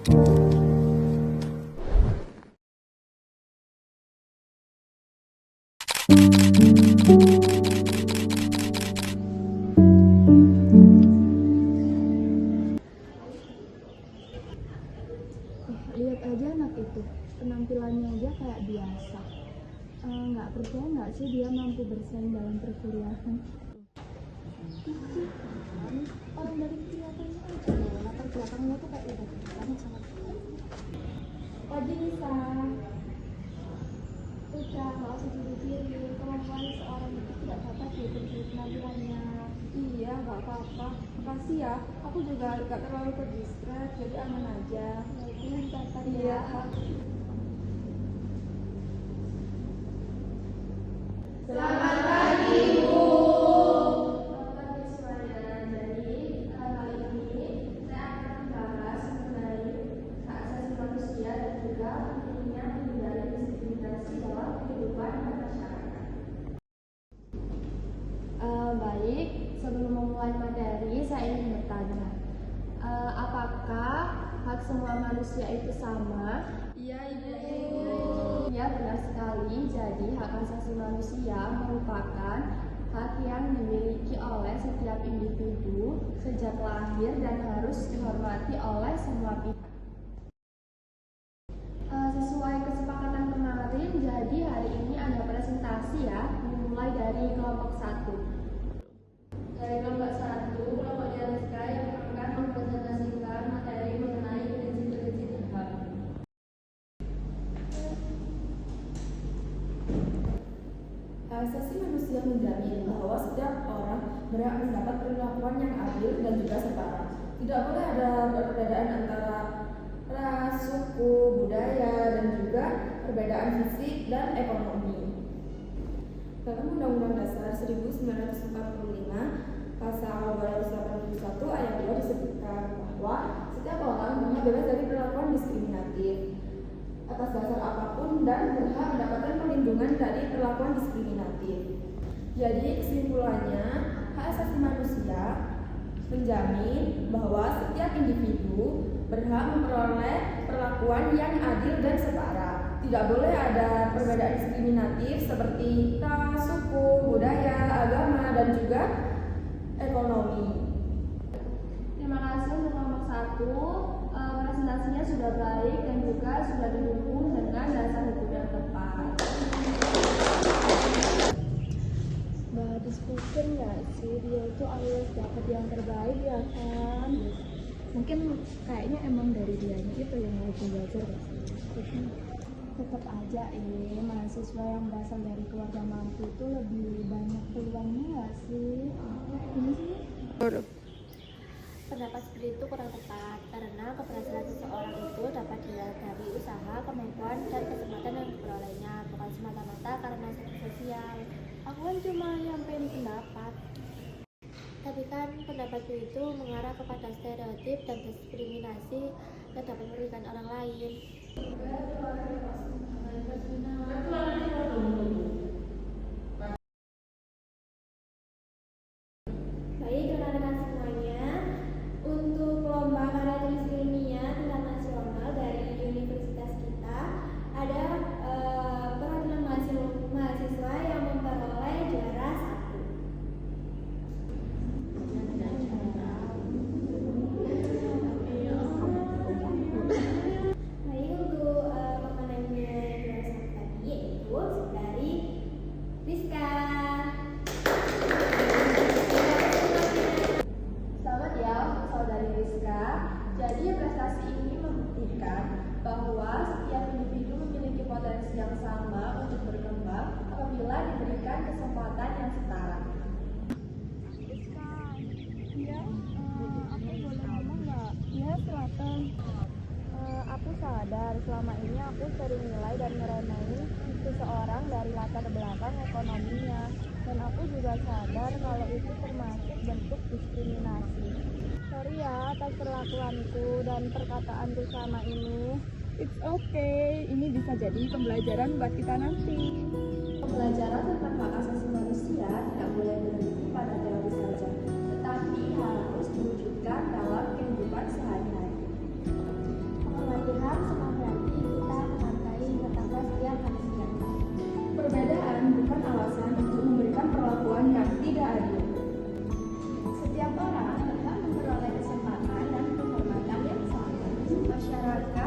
Lihat aja anak itu, penampilannya aja kayak biasa. Nggak percaya nggak sih dia mampu bersaing dalam perkuliahan? Orang dari kelihatannya aja loh, latar belakangnya tuh kayak udah banget sama kita. Pagi Nisa, udah nggak usah diri kemampuan seorang itu tidak dapat diukur penampilannya. Iya, nggak apa-apa. Makasih ya. Aku juga nggak terlalu terdistract, jadi aman aja. Iya. Selamat pagi, Bu. Selamat pagi semuanya. Jadi kali ini saya akan membahas mengenai hak asasi manusia dan juga pentingnya menghindari diskriminasi dalam kehidupan masyarakat. Baik, sebelum memulai materi, saya ingin bertanya, apakah hak semua manusia itu sama? Iya, Ibu. Ya, benar sekali. Jadi, hak asasi manusia merupakan hak yang dimiliki oleh setiap individu sejak lahir dan harus dihormati oleh semua pihak. Sesuai kesepakatan kemarin, jadi hari ini ada presentasi ya, dimulai dari kelompok 1. Dari kelompok 1, kelompok Jariska yang akan mempresentasikan materi mengenai prinsip-prinsip HAM. Hak asasi manusia menjamin bahwa setiap orang berhak mendapat perlakuan yang adil dan juga setara. Tidak boleh ada perbedaan antara ras, suku, budaya, dan juga perbedaan fisik dan ekonomi. Dalam Undang-Undang Dasar 1945, Pasal 281 ayat 2 disebutkan bahwa setiap orang berhak bebas dari perlakuan diskriminatif atas dasar apapun dan berhak mendapatkan perlindungan dari perlakuan diskriminatif. Jadi kesimpulannya, hak asasi manusia menjamin bahwa setiap individu berhak memperoleh perlakuan yang adil dan setara. Tidak boleh ada perbedaan diskriminatif seperti ras, suku, budaya, agama, dan juga ekonomi. Terima kasih untuk kelompok 1. Presentasinya sudah baik dan juga sudah didukung dengan dasar hukum yang tepat. Mbak diskusin nggak sih, dia itu alias dapat yang terbaik ya kan? Mungkin kayaknya emang dari dianya itu yang lagi belajar sih. Tetap aja mahasiswa yang berasal dari keluarga mampu itu lebih banyak peluangnya nggak sih? Ini sih. Pendapat seperti itu kurang tepat, karena keberhasilan seseorang itu dapat dilihat dari usaha, kemampuan, dan kesempatan yang diperolehnya, bukan semata-mata karena status sosial. Aku kan cuma nyampein pendapat. Tapi kan pendapatku itu mengarah kepada stereotip dan diskriminasi yang dapat merugikan orang lain. Baik, rekan-rekan semuanya, untuk lomba karya tulis ilmiah tingkat nasional dari universitas kita ada perwakilan mahasiswa yang memperoleh juara 1. Baik, untuk pemenangnya juara 1 tadi yaitu dari Rizka. Selamat ya saudari Rizka. Jadi prestasi ini membuktikan bahwa setiap individu memiliki potensi yang sama untuk berkembang apabila diberikan kesempatan yang setara. Rizka, iya, aku boleh ngomong nggak? Iya, silakan. Aku sadar selama ini aku sering nilai dan ngeremehin seseorang dari latar belakang ekonominya, dan aku juga sadar kalau itu termasuk bentuk diskriminasi. Sorry ya atas perlakuanku dan perkataanku sama ini. It's okay, ini bisa jadi pembelajaran buat kita nanti. Pembelajaran tentang hak asasi manusia tidak boleh berhenti pada teori saja, tetapi harus diwujudkan dalam kehidupan sehari-hari. keluarga